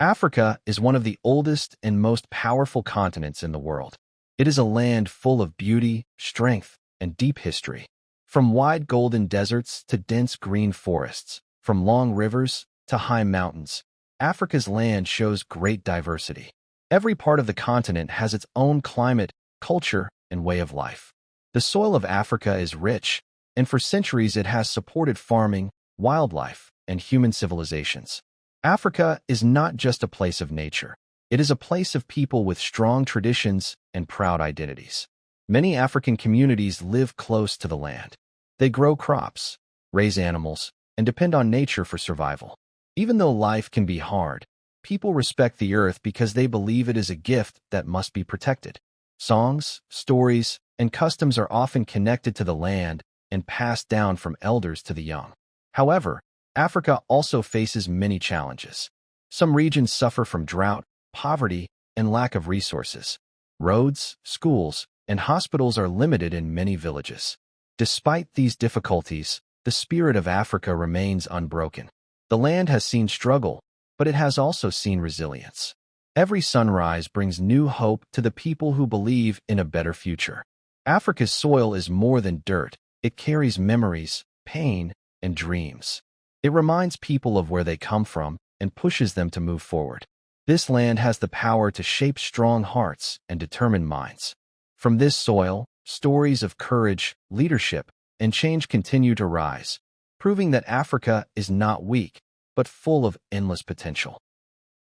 Africa is one of the oldest and most powerful continents in the world. It is a land full of beauty, strength, and deep history. From wide golden deserts to dense green forests, from long rivers to high mountains, Africa's land shows great diversity. Every part of the continent has its own climate, culture, and way of life. The soil of Africa is rich, and for centuries it has supported farming, wildlife, and human civilizations. Africa is not just a place of nature. It is a place of people with strong traditions and proud identities. Many African communities live close to the land. They grow crops, raise animals, and depend on nature for survival. Even though life can be hard, people respect the earth because they believe it is a gift that must be protected. Songs, stories, and customs are often connected to the land and passed down from elders to the young. However, Africa also faces many challenges. Some regions suffer from drought, poverty, and lack of resources. Roads, schools, and hospitals are limited in many villages. Despite these difficulties, the spirit of Africa remains unbroken. The land has seen struggle, but it has also seen resilience. Every sunrise brings new hope to the people who believe in a better future. Africa's soil is more than dirt. It carries memories, pain, and dreams. It reminds people of where they come from and pushes them to move forward. This land has the power to shape strong hearts and determined minds. From this soil, stories of courage, leadership, and change continue to rise, proving that Africa is not weak, but full of endless potential.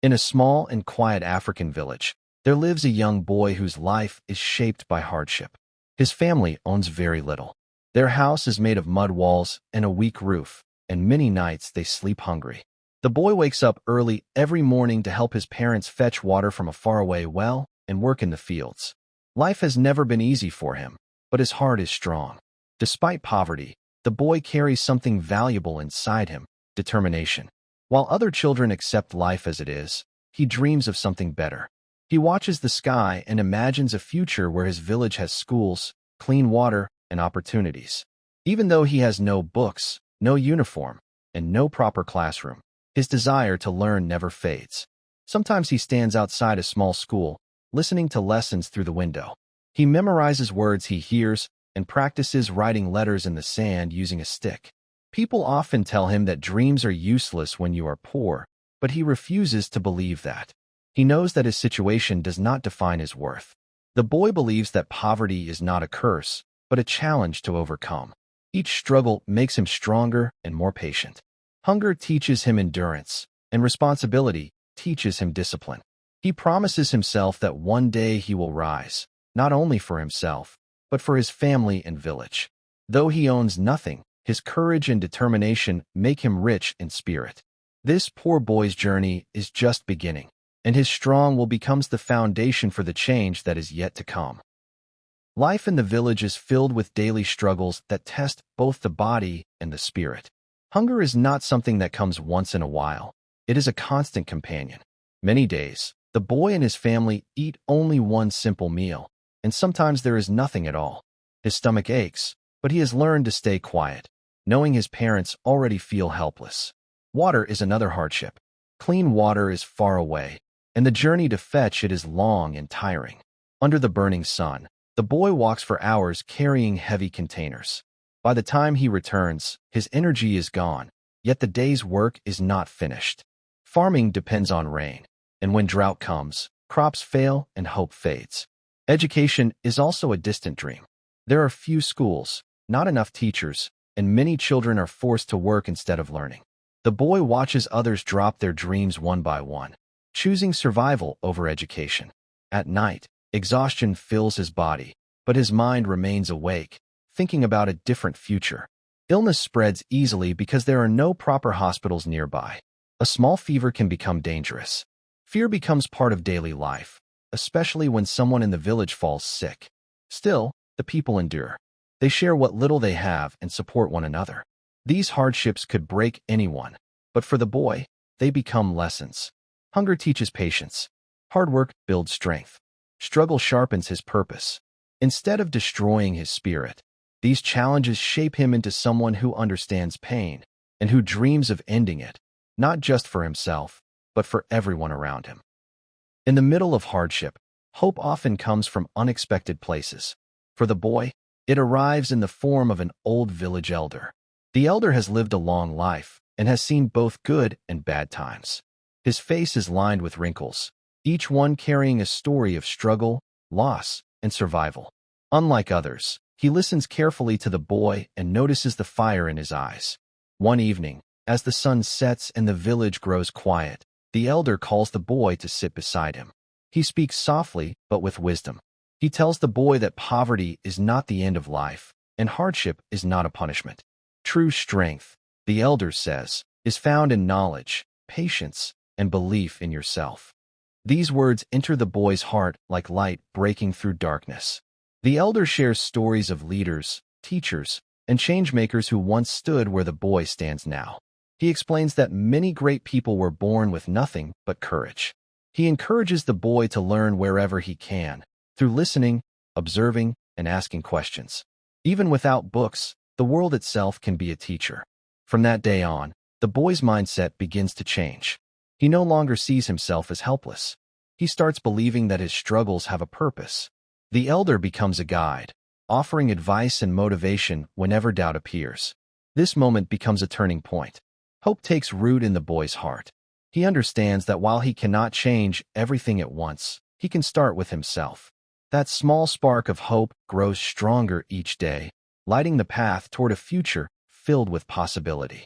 In a small and quiet African village, there lives a young boy whose life is shaped by hardship. His family owns very little. Their house is made of mud walls and a weak roof, and many nights they sleep hungry. The boy wakes up early every morning to help his parents fetch water from a faraway well and work in the fields. Life has never been easy for him, but his heart is strong. Despite poverty, the boy carries something valuable inside him: determination. While other children accept life as it is, he dreams of something better. He watches the sky and imagines a future where his village has schools, clean water, and opportunities. Even though he has no books, no uniform, and no proper classroom, his desire to learn never fades. Sometimes he stands outside a small school, listening to lessons through the window. He memorizes words he hears and practices writing letters in the sand using a stick. People often tell him that dreams are useless when you are poor, but he refuses to believe that. He knows that his situation does not define his worth. The boy believes that poverty is not a curse, but a challenge to overcome. Each struggle makes him stronger and more patient. Hunger teaches him endurance, and responsibility teaches him discipline. He promises himself that one day he will rise, not only for himself, but for his family and village. Though he owns nothing, his courage and determination make him rich in spirit. This poor boy's journey is just beginning, and his strong will becomes the foundation for the change that is yet to come. Life in the village is filled with daily struggles that test both the body and the spirit. Hunger is not something that comes once in a while. It is a constant companion. Many days, the boy and his family eat only one simple meal, and sometimes there is nothing at all. His stomach aches, but he has learned to stay quiet, knowing his parents already feel helpless. Water is another hardship. Clean water is far away, and the journey to fetch it is long and tiring. Under the burning sun, the boy walks for hours carrying heavy containers. By the time he returns, his energy is gone, yet the day's work is not finished. Farming depends on rain, and when drought comes, crops fail and hope fades. Education is also a distant dream. There are few schools, not enough teachers, and many children are forced to work instead of learning. The boy watches others drop their dreams one by one, choosing survival over education. At night, exhaustion fills his body, but his mind remains awake, thinking about a different future. Illness spreads easily because there are no proper hospitals nearby. A small fever can become dangerous. Fear becomes part of daily life, especially when someone in the village falls sick. Still, the people endure. They share what little they have and support one another. These hardships could break anyone, but for the boy, they become lessons. Hunger teaches patience. Hard work builds strength. Struggle sharpens his purpose. Instead of destroying his spirit, these challenges shape him into someone who understands pain and who dreams of ending it, not just for himself, but for everyone around him. In the middle of hardship, hope often comes from unexpected places. For the boy, it arrives in the form of an old village elder. The elder has lived a long life and has seen both good and bad times. His face is lined with wrinkles, each one carrying a story of struggle, loss, and survival. Unlike others, he listens carefully to the boy and notices the fire in his eyes. One evening, as the sun sets and the village grows quiet, the elder calls the boy to sit beside him. He speaks softly but with wisdom. He tells the boy that poverty is not the end of life, and hardship is not a punishment. True strength, the elder says, is found in knowledge, patience, and belief in yourself. These words enter the boy's heart like light breaking through darkness. The elder shares stories of leaders, teachers, and changemakers who once stood where the boy stands now. He explains that many great people were born with nothing but courage. He encourages the boy to learn wherever he can, through listening, observing, and asking questions. Even without books, the world itself can be a teacher. From that day on, the boy's mindset begins to change. He no longer sees himself as helpless. He starts believing that his struggles have a purpose. The elder becomes a guide, offering advice and motivation whenever doubt appears. This moment becomes a turning point. Hope takes root in the boy's heart. He understands that while he cannot change everything at once, he can start with himself. That small spark of hope grows stronger each day, lighting the path toward a future filled with possibility.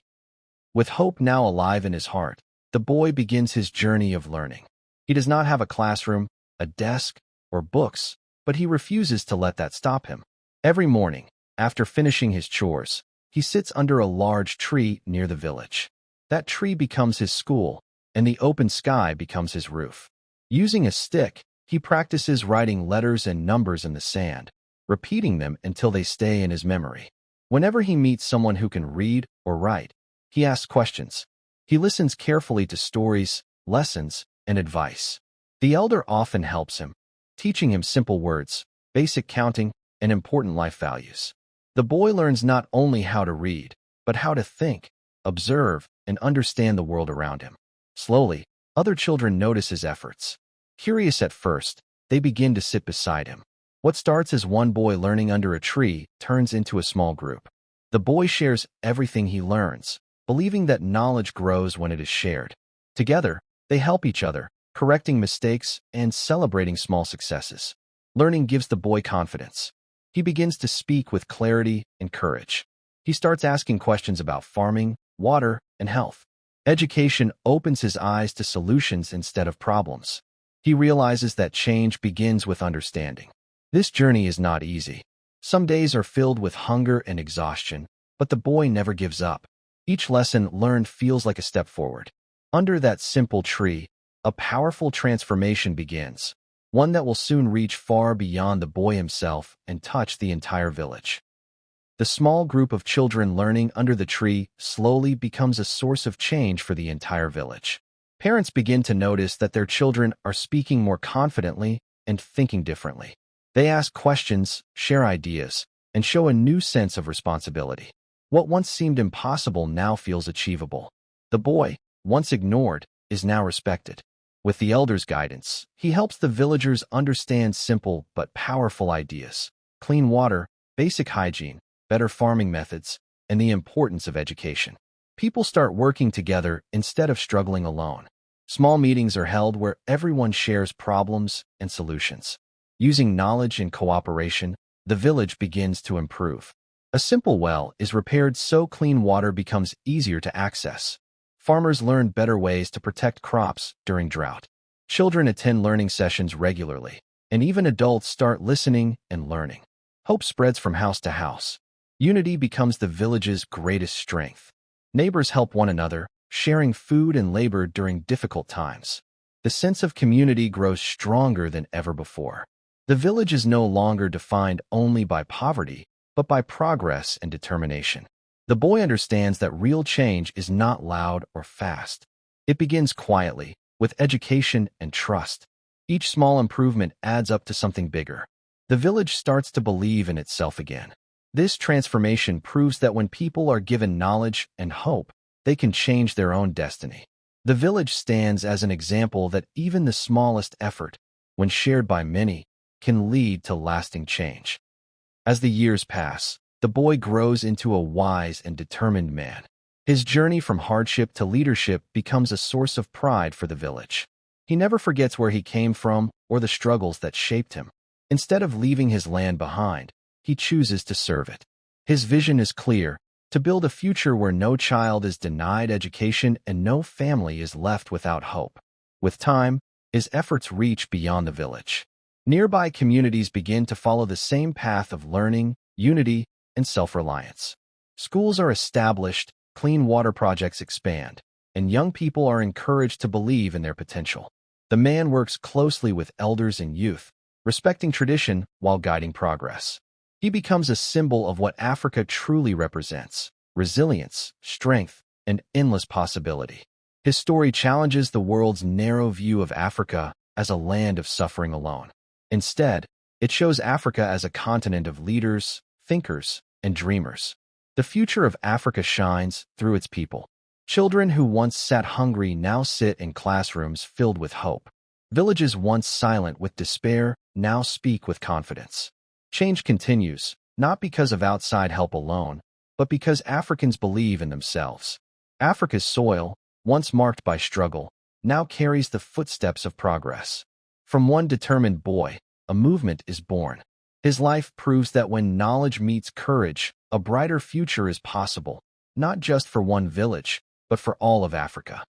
With hope now alive in his heart, the boy begins his journey of learning. He does not have a classroom, a desk, or books, but he refuses to let that stop him. Every morning, after finishing his chores, he sits under a large tree near the village. That tree becomes his school, and the open sky becomes his roof. Using a stick, he practices writing letters and numbers in the sand, repeating them until they stay in his memory. Whenever he meets someone who can read or write, he asks questions. He listens carefully to stories, lessons, and advice. The elder often helps him, teaching him simple words, basic counting, and important life values. The boy learns not only how to read, but how to think, observe, and understand the world around him. Slowly, other children notice his efforts. Curious at first, they begin to sit beside him. What starts as one boy learning under a tree turns into a small group. The boy shares everything he learns, believing that knowledge grows when it is shared. Together, they help each other, correcting mistakes and celebrating small successes. Learning gives the boy confidence. He begins to speak with clarity and courage. He starts asking questions about farming, water, and health. Education opens his eyes to solutions instead of problems. He realizes that change begins with understanding. This journey is not easy. Some days are filled with hunger and exhaustion, but the boy never gives up. Each lesson learned feels like a step forward. Under that simple tree, a powerful transformation begins, one that will soon reach far beyond the boy himself and touch the entire village. The small group of children learning under the tree slowly becomes a source of change for the entire village. Parents begin to notice that their children are speaking more confidently and thinking differently. They ask questions, share ideas, and show a new sense of responsibility. What once seemed impossible now feels achievable. The boy, once ignored, is now respected. With the elder's guidance, he helps the villagers understand simple but powerful ideas: clean water, basic hygiene, better farming methods, and the importance of education. People start working together instead of struggling alone. Small meetings are held where everyone shares problems and solutions. Using knowledge and cooperation, the village begins to improve. A simple well is repaired so clean water becomes easier to access. Farmers learn better ways to protect crops during drought. Children attend learning sessions regularly, and even adults start listening and learning. Hope spreads from house to house. Unity becomes the village's greatest strength. Neighbors help one another, sharing food and labor during difficult times. The sense of community grows stronger than ever before. The village is no longer defined only by poverty, but by progress and determination. The boy understands that real change is not loud or fast. It begins quietly, with education and trust. Each small improvement adds up to something bigger. The village starts to believe in itself again. This transformation proves that when people are given knowledge and hope, they can change their own destiny. The village stands as an example that even the smallest effort, when shared by many, can lead to lasting change. As the years pass, the boy grows into a wise and determined man. His journey from hardship to leadership becomes a source of pride for the village. He never forgets where he came from or the struggles that shaped him. Instead of leaving his land behind, he chooses to serve it. His vision is clear: to build a future where no child is denied education and no family is left without hope. With time, his efforts reach beyond the village. Nearby communities begin to follow the same path of learning, unity, and self-reliance. Schools are established, clean water projects expand, and young people are encouraged to believe in their potential. The man works closely with elders and youth, respecting tradition while guiding progress. He becomes a symbol of what Africa truly represents: resilience, strength, and endless possibility. His story challenges the world's narrow view of Africa as a land of suffering alone. Instead, it shows Africa as a continent of leaders, thinkers, and dreamers. The future of Africa shines through its people. Children who once sat hungry now sit in classrooms filled with hope. Villages once silent with despair now speak with confidence. Change continues, not because of outside help alone, but because Africans believe in themselves. Africa's soil, once marked by struggle, now carries the footsteps of progress. From one determined boy, a movement is born. His life proves that when knowledge meets courage, a brighter future is possible, not just for one village, but for all of Africa.